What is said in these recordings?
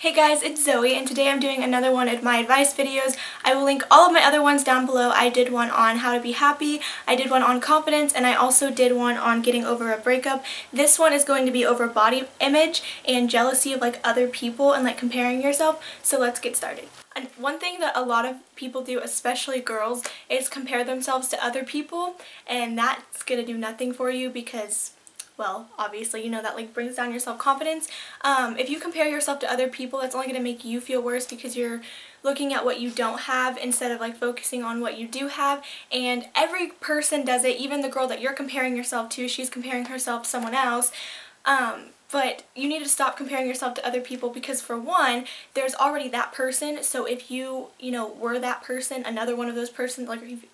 Hey guys, it's Zoe, and today I'm doing another one of my advice videos. I will link all of my other ones down below. I did one on how to be happy, I did one on confidence, and I also did one on getting over a breakup. This one is going to be over body image and jealousy of other people and comparing yourself. So let's get started. And one thing that a lot of people do, especially girls, is compare themselves to other people, and that's gonna do nothing for you because, well, obviously, that brings down your self-confidence. If you compare yourself to other people, that's only going to make you feel worse because you're looking at what you don't have instead of focusing on what you do have. And every person does it, even the girl that you're comparing yourself to, she's comparing herself to someone else. But you need to stop comparing yourself to other people because, for one, there's already that person. So if you, were that person, another one of those persons,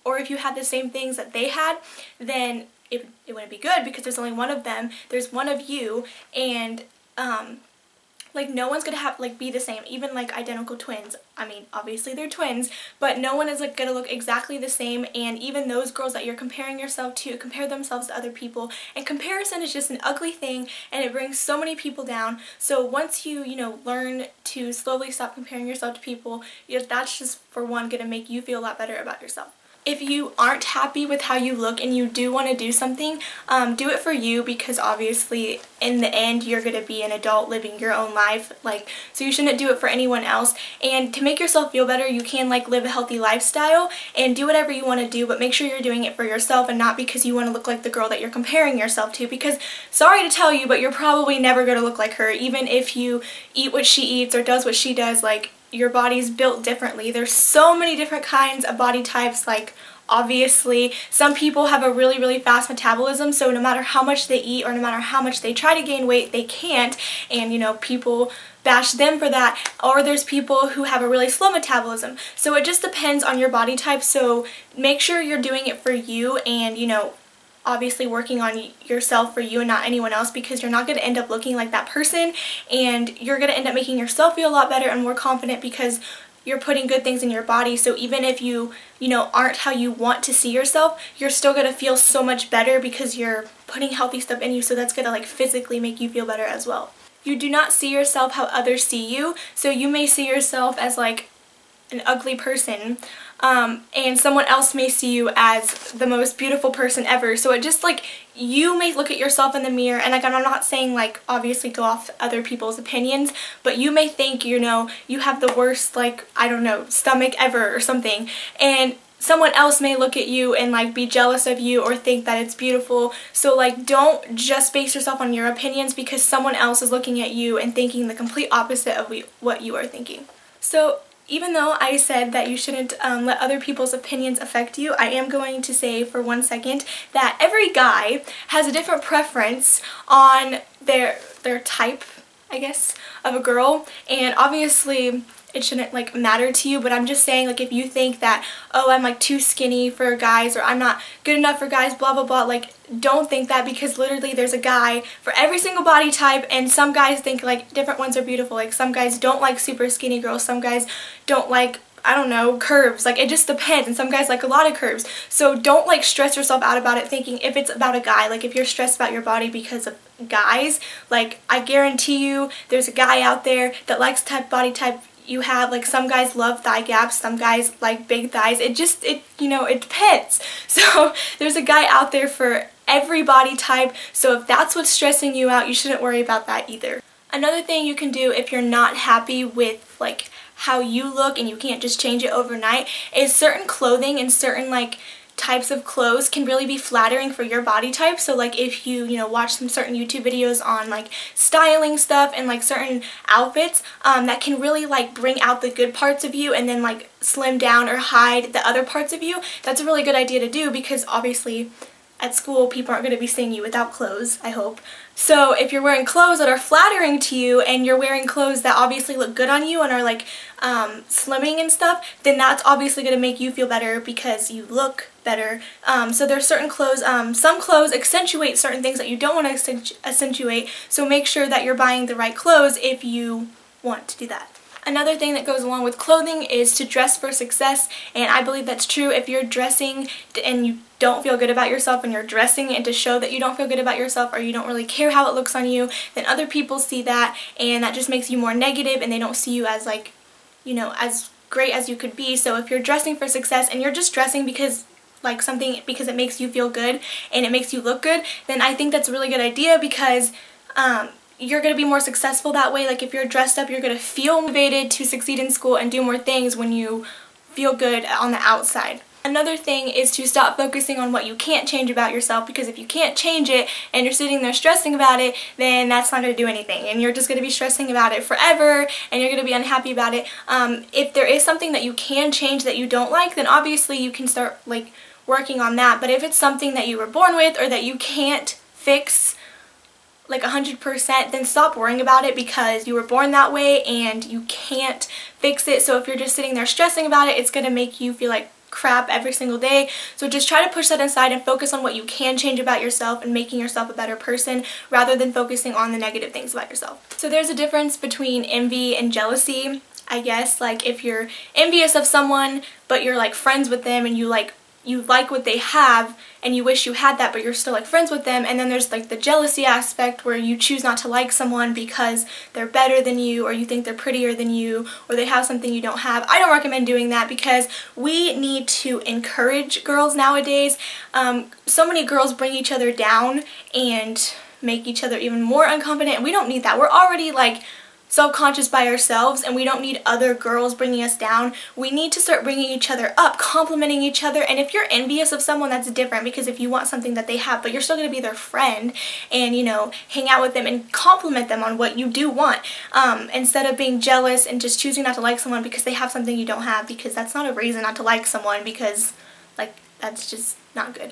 or if you had the same things that they had, then it wouldn't be good because there's only one of them. There's one of you, and no one's gonna have be the same. Even identical twins. I mean, obviously they're twins, but no one is gonna look exactly the same. And even those girls that you're comparing yourself to compare themselves to other people. And comparison is just an ugly thing, and it brings so many people down. So once you learn to slowly stop comparing yourself to people, that's just, for one, gonna make you feel a lot better about yourself. If you aren't happy with how you look and you do want to do something, do it for you, because obviously in the end you're going to be an adult living your own life, so you shouldn't do it for anyone else. And to make yourself feel better, you can live a healthy lifestyle and do whatever you want to do, but make sure you're doing it for yourself and not because you want to look like the girl that you're comparing yourself to, because sorry to tell you, but you're probably never going to look like her. Even if you eat what she eats or does what she does, your body's built differently. There's so many different kinds of body types. Obviously, some people have a really, really fast metabolism, so no matter how much they eat or no matter how much they try to gain weight, they can't, and people bash them for that. Or there's people who have a really slow metabolism. So it just depends on your body type, so make sure you're doing it for you and, obviously working on yourself for you and not anyone else, because you're not going to end up looking like that person, and you're going to end up making yourself feel a lot better and more confident because you're putting good things in your body. So even if you aren't how you want to see yourself, you're still going to feel so much better because you're putting healthy stuff in you, so that's going to physically make you feel better as well. You do not see yourself how others see you, so you may see yourself as an ugly person, and someone else may see you as the most beautiful person ever. So it just you may look at yourself in the mirror, and I'm not saying obviously go off other people's opinions, but you may think you have the worst I don't know, stomach ever or something, and someone else may look at you and be jealous of you or think that it's beautiful. So don't just base yourself on your opinions because someone else is looking at you and thinking the complete opposite of what you are thinking. So even though I said that you shouldn't let other people's opinions affect you, I am going to say for 1 second that every guy has a different preference on their type, I guess, of a girl, and obviously it shouldn't matter to you, but I'm just saying if you think that, oh, I'm too skinny for guys, or I'm not good enough for guys, blah blah blah, don't think that, because literally there's a guy for every single body type, and some guys think different ones are beautiful. Some guys don't like super skinny girls, some guys don't I don't know, curves. It just depends, and some guys like a lot of curves. So don't stress yourself out about it thinking if it's about a guy, if you're stressed about your body because of guys, I guarantee you there's a guy out there that likes body type you have. Some guys love thigh gaps, some guys like big thighs. It depends. So there's a guy out there for every body type, so if that's what's stressing you out, you shouldn't worry about that either. Another thing you can do if you're not happy with how you look and you can't just change it overnight is certain clothing and certain types of clothes can really be flattering for your body type. So if you watch some certain YouTube videos on styling stuff and certain outfits that can really bring out the good parts of you and then slim down or hide the other parts of you, that's a really good idea to do, because obviously at school people aren't going to be seeing you without clothes, I hope. So if you're wearing clothes that are flattering to you and you're wearing clothes that obviously look good on you and are slimming and stuff, then that's obviously going to make you feel better because you look better. So there's certain clothes, some clothes accentuate certain things that you don't want to accentuate, so make sure that you're buying the right clothes if you want to do that. Another thing that goes along with clothing is to dress for success, and I believe that's true. If you're dressing and you don't feel good about yourself and you're dressing and to show that you don't feel good about yourself or you don't really care how it looks on you, then other people see that and that just makes you more negative and they don't see you as like, you know, as great as you could be. So if you're dressing for success and you're just dressing because because it makes you feel good and it makes you look good, then I think that's a really good idea because you're going to be more successful that way. Like if you're dressed up, you're going to feel motivated to succeed in school and do more things when you feel good on the outside. Another thing is to stop focusing on what you can't change about yourself, because if you can't change it and you're sitting there stressing about it, then that's not going to do anything and you're just going to be stressing about it forever and you're going to be unhappy about it. If there is something that you can change that you don't like, then obviously you can start like working on that. But if it's something that you were born with or that you can't fix like 100%, then stop worrying about it because you were born that way and you can't fix it. So if you're just sitting there stressing about it, it's going to make you feel like crap every single day. So just try to push that aside and focus on what you can change about yourself and making yourself a better person rather than focusing on the negative things about yourself. So there's a difference between envy and jealousy, I guess. Like if you're envious of someone but you're like friends with them and you like what they have and you wish you had that but you're still like friends with them, and then there's like the jealousy aspect where you choose not to like someone because they're better than you or you think they're prettier than you or they have something you don't have. I don't recommend doing that because we need to encourage girls nowadays. So many girls bring each other down and make each other even more unconfident, and we don't need that. We're already like self-conscious by ourselves and we don't need other girls bringing us down. We need to start bringing each other up, complimenting each other. And if you're envious of someone, that's different, because if you want something that they have but you're still going to be their friend and, you know, hang out with them and compliment them on what you do want, instead of being jealous and just choosing not to like someone because they have something you don't have, because that's not a reason not to like someone, because like that's just not good.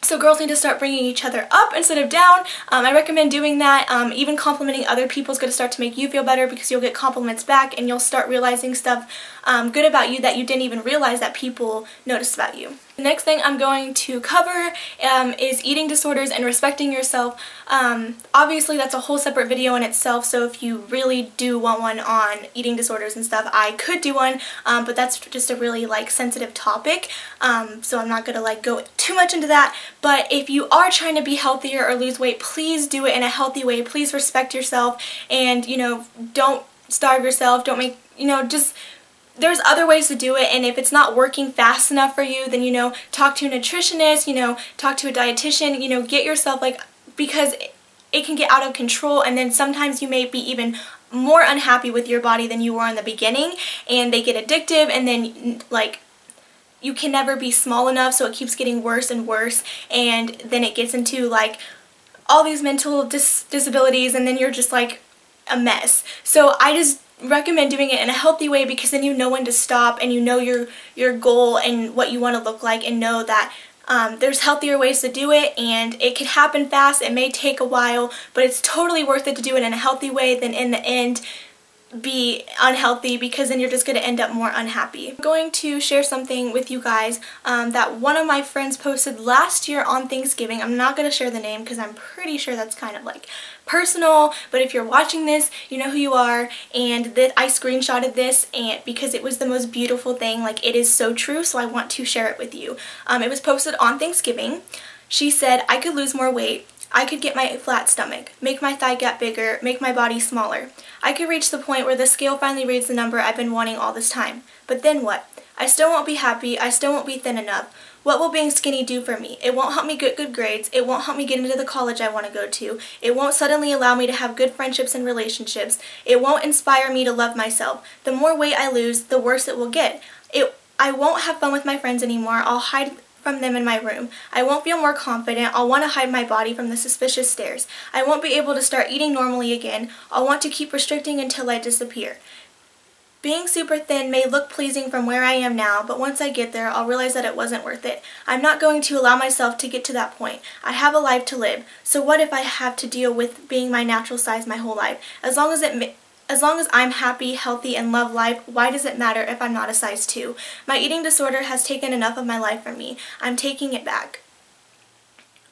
So girls need to start bringing each other up instead of down. I recommend doing that. Even complimenting other people is going to start to make you feel better because you'll get compliments back and you'll start realizing stuff good about you that you didn't even realize that people noticed about you. The next thing I'm going to cover is eating disorders and respecting yourself. Obviously that's a whole separate video in itself, so if you really do want one on eating disorders and stuff, I could do one, but that's just a really like sensitive topic, so I'm not gonna like go too much into that. But if you are trying to be healthier or lose weight, please do it in a healthy way. Please respect yourself and, you know, don't starve yourself, don't make, you know, just there's other ways to do it, and if it's not working fast enough for you, then, you know, talk to a nutritionist, you know, talk to a dietitian, you know, get yourself like, because it can get out of control, and then sometimes you may be even more unhappy with your body than you were in the beginning, and they get addictive, and then like you can never be small enough, so it keeps getting worse and worse, and then it gets into like all these mental disabilities, and then you're just like a mess. So I just recommend doing it in a healthy way, because then you know when to stop and you know your goal and what you want to look like, and know that there's healthier ways to do it, and it can happen fast. It may take a while, but it's totally worth it to do it in a healthy way than in the end be unhealthy, because then you're just going to end up more unhappy. I'm going to share something with you guys that one of my friends posted last year on Thanksgiving. I'm not going to share the name because I'm pretty sure that's kind of like personal, but if you're watching this, you know who you are, and that I screenshotted this and because it was the most beautiful thing. Like, it is so true, so I want to share it with you. It was posted on Thanksgiving. She said, "I could lose more weight. I could get my flat stomach, make my thigh gap bigger, make my body smaller. I could reach the point where the scale finally reads the number I've been wanting all this time. But then what? I still won't be happy. I still won't be thin enough. What will being skinny do for me? It won't help me get good grades. It won't help me get into the college I want to go to. It won't suddenly allow me to have good friendships and relationships. It won't inspire me to love myself. The more weight I lose, the worse it will get. I won't have fun with my friends anymore. I'll hide from them in my room. I won't feel more confident. I'll want to hide my body from the suspicious stares. I won't be able to start eating normally again. I'll want to keep restricting until I disappear. Being super thin may look pleasing from where I am now, but once I get there, I'll realize that it wasn't worth it. I'm not going to allow myself to get to that point. I have a life to live. So what if I have to deal with being my natural size my whole life? As long as I'm happy, healthy, and love life, why does it matter if I'm not a size 2? My eating disorder has taken enough of my life from me. I'm taking it back.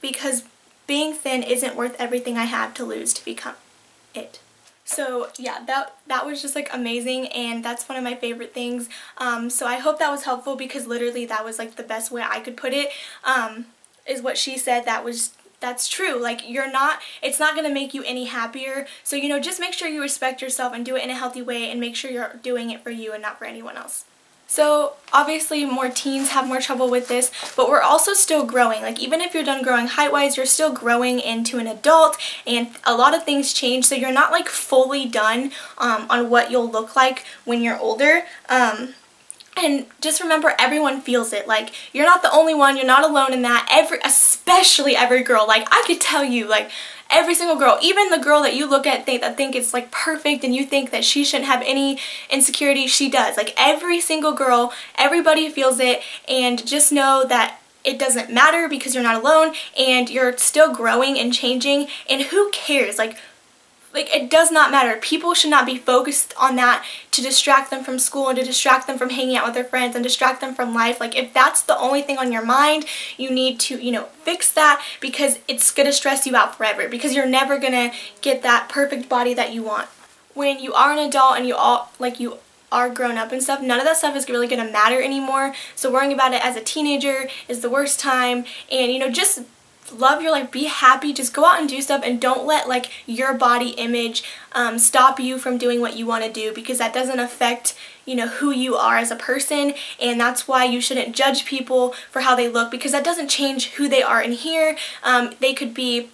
Because being thin isn't worth everything I have to lose to become it." So yeah, that was just like amazing, and that's one of my favorite things. So I hope that was helpful, because literally that was like the best way I could put it, is what she said. That's true. Like, it's not going to make you any happier. So, you know, just make sure you respect yourself and do it in a healthy way, and make sure you're doing it for you and not for anyone else. So obviously more teens have more trouble with this, but we're also still growing. Like, even if you're done growing height-wise, you're still growing into an adult, and a lot of things change, so you're not like fully done on what you'll look like when you're older. And just remember, everyone feels it. Like, you're not the only one, you're not alone in that. Especially every girl. Like, I could tell you, like, every single girl, even the girl that you look at that think it's like perfect and you think that she shouldn't have any insecurity, she does. Like, every single girl, everybody feels it, and just know that it doesn't matter, because you're not alone and you're still growing and changing, and who cares? Like it does not matter. People should not be focused on that to distract them from school and to distract them from hanging out with their friends and distract them from life. Like, if that's the only thing on your mind, you need to, you know, fix that, because it's going to stress you out forever, because you're never going to get that perfect body that you want. When you are an adult and you are grown up and stuff, none of that stuff is really going to matter anymore. So worrying about it as a teenager is the worst time. And, you know, just love your life, be happy, just go out and do stuff, and don't let like your body image stop you from doing what you want to do, because that doesn't affect, you know, who you are as a person. And that's why you shouldn't judge people for how they look, because that doesn't change who they are in here. They could be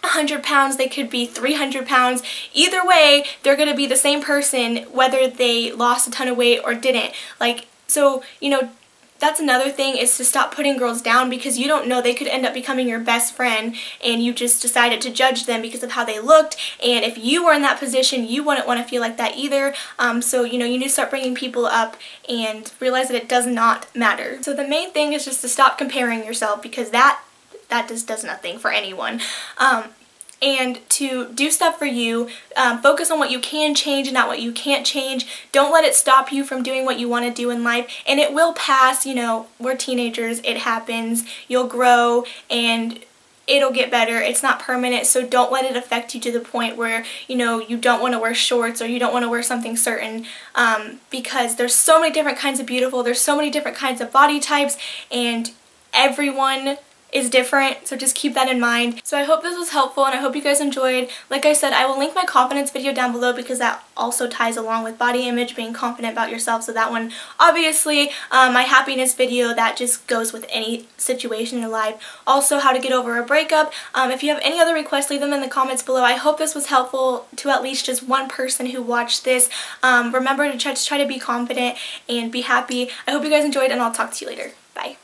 100 pounds, they could be 300 pounds. Either way, they're going to be the same person whether they lost a ton of weight or didn't. Like, so, you know, that's another thing, is to stop putting girls down, because you don't know, they could end up becoming your best friend and you just decided to judge them because of how they looked. And if you were in that position, you wouldn't want to feel like that either. So, you know, you need to start bringing people up and realize that it does not matter. So the main thing is just to stop comparing yourself, because that just does nothing for anyone. And to do stuff for you, focus on what you can change and not what you can't change. Don't let it stop you from doing what you want to do in life, and it will pass. You know, we're teenagers, it happens, you'll grow, and it'll get better. It's not permanent, so don't let it affect you to the point where, you know, you don't want to wear shorts or you don't want to wear something certain, because there's so many different kinds of beautiful, there's so many different kinds of body types, and everyone is different, so just keep that in mind. So I hope this was helpful, and I hope you guys enjoyed. Like I said, I will link my confidence video down below, because that also ties along with body image, being confident about yourself. So that one, obviously, my happiness video, that just goes with any situation in your life. Also, how to get over a breakup. If you have any other requests, leave them in the comments below. I hope this was helpful to at least just one person who watched this. Remember to try to be confident and be happy. I hope you guys enjoyed, and I'll talk to you later. Bye.